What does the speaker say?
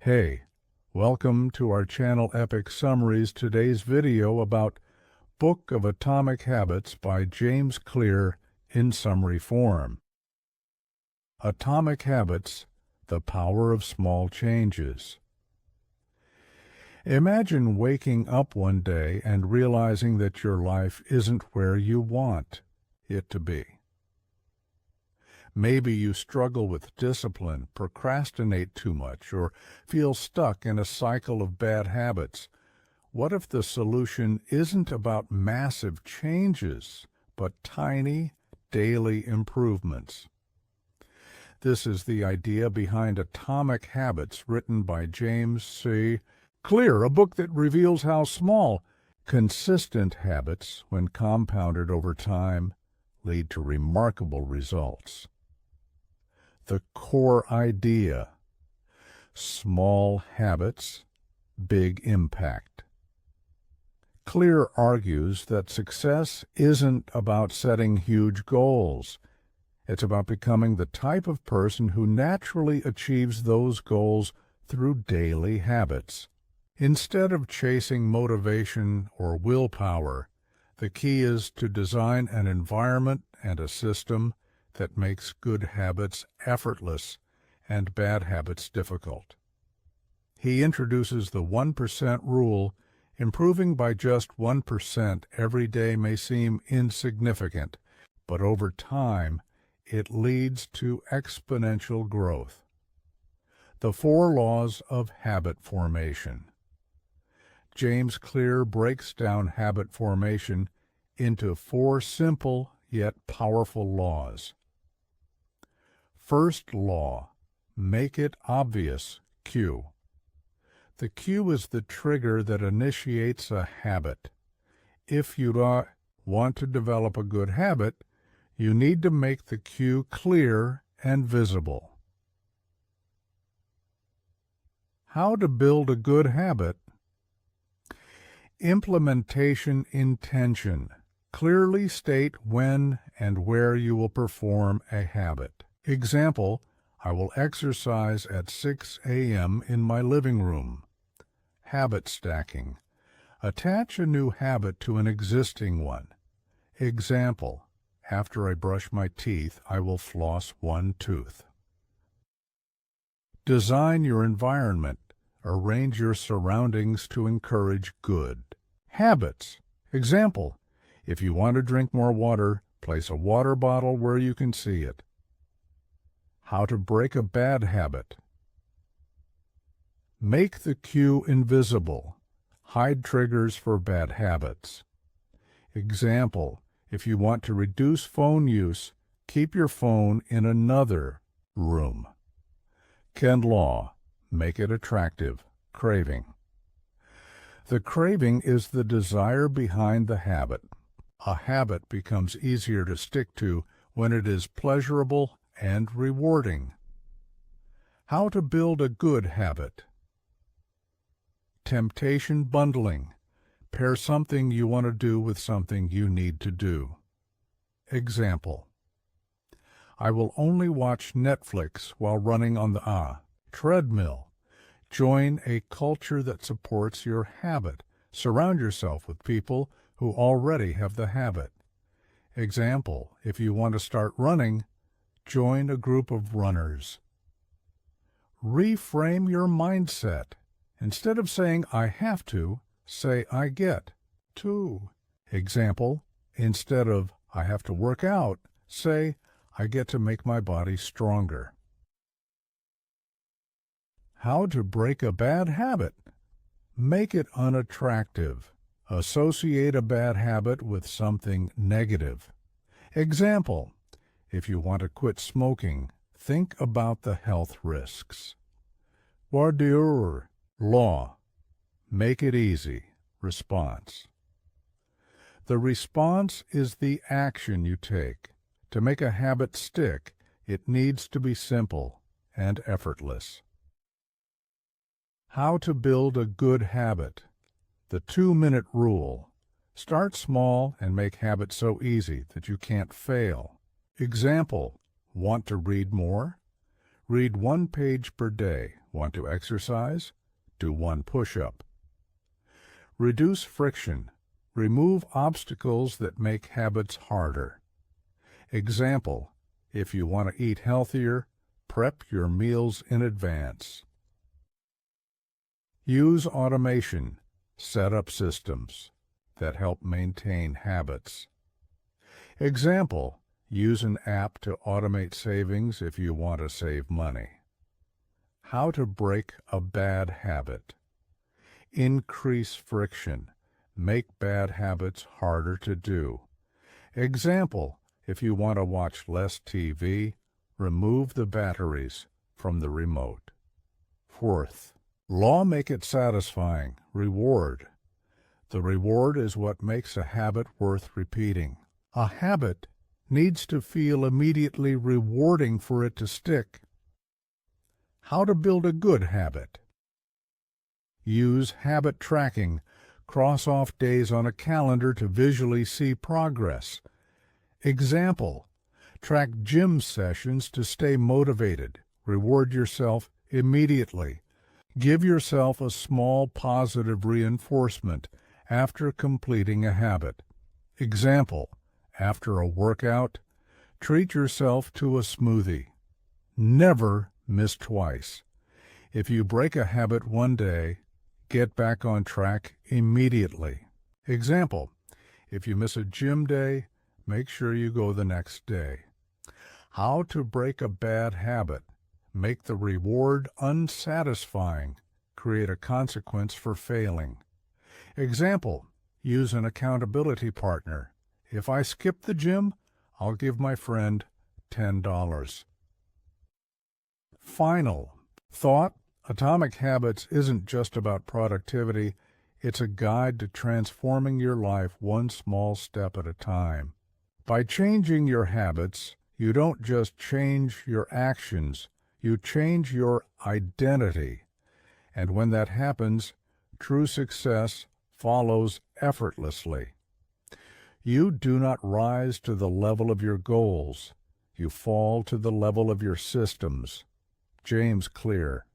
Hey, welcome to our channel Epic Summaries. Today's video about Book of Atomic Habits by James Clear in summary form. Atomic Habits, the Power of Small Changes. Imagine waking up one day and realizing that your life isn't where you want it to be. Maybe you struggle with discipline, procrastinate too much, or feel stuck in a cycle of bad habits. What if the solution isn't about massive changes, but tiny, daily improvements? This is the idea behind Atomic Habits, written by James C. Clear, a book that reveals how small, consistent habits, when compounded over time, lead to remarkable results. The core idea: small habits, big impact. Clear argues that success isn't about setting huge goals. It's about becoming the type of person who naturally achieves those goals through daily habits. Instead of chasing motivation or willpower, the key is to design an environment and a system that makes good habits effortless and bad habits difficult. He introduces the 1% rule. Improving by just 1% every day may seem insignificant, but over time it leads to exponential growth. The 4 laws of habit formation. James Clear breaks down habit formation into 4 simple yet powerful laws. First law: make it obvious. Cue. The cue is the trigger that initiates a habit. If you want to develop a good habit, you need to make the cue clear and visible. How to build a good habit? Implementation intention. Clearly state when and where you will perform a habit. Example: I will exercise at 6 a.m. in my living room. Habit stacking. Attach a new habit to an existing one. Example: after I brush my teeth, I will floss 1 tooth. Design your environment. Arrange your surroundings to encourage good habits. Example: if you want to drink more water, place a water bottle where you can see it. How to break a bad habit. Make the cue invisible. Hide triggers for bad habits. Example: if you want to reduce phone use, keep your phone in another room. Ken Law. Make it attractive. Craving. The craving is the desire behind the habit. A habit becomes easier to stick to when it is pleasurable and rewarding. How to build a good habit. Temptation bundling. Pair something you want to do with something you need to do. Example: I will only watch Netflix while running on the treadmill. Join a culture that supports your habit. Surround yourself with people who already have the habit. Example: if you want to start running, join a group of runners. Reframe your mindset. Instead of saying I have to, say I get to. Example: instead of I have to work out, say I get to make my body stronger. How to break a bad habit. Make it unattractive. Associate a bad habit with something negative. Example: if you want to quit smoking, think about the health risks. Wardier Law. Make it easy. Response. The response is the action you take. To make a habit stick, it needs to be simple and effortless. How to build a good habit. The 2-minute rule. Start small and make habits so easy that you can't fail. Example: want to read more? Read 1 page per day, Want to exercise? Do one push-up. Reduce friction. Remove obstacles that make habits harder. Example, if you want to eat healthier, prep your meals in advance. Use automation. Set up systems that help maintain habits. Example, use an app to automate savings if you want to save money. How to break a bad habit. Increase friction. Make bad habits harder to do. Example, if you want to watch less TV, remove the batteries from the remote. Fourth, law make it satisfying. Reward. The reward is what makes a habit worth repeating. A habit needs to feel immediately rewarding for it to stick. How to build a good habit. Use habit tracking. Cross off days on a calendar to visually see progress. Example, track gym sessions to stay motivated. Reward yourself immediately. Give yourself a small positive reinforcement after completing a habit. Example, after a workout, treat yourself to a smoothie. Never miss twice. If you break a habit one day, get back on track immediately. Example, if you miss a gym day, make sure you go the next day. How to break a bad habit. Make the reward unsatisfying. Create a consequence for failing. Example, use an accountability partner. If I skip the gym, I'll give my friend $10. Final thought. Atomic Habits isn't just about productivity, it's a guide to transforming your life one small step at a time. By changing your habits, you don't just change your actions, you change your identity. And when that happens, true success follows effortlessly. You do not rise to the level of your goals, you fall to the level of your systems. James Clear.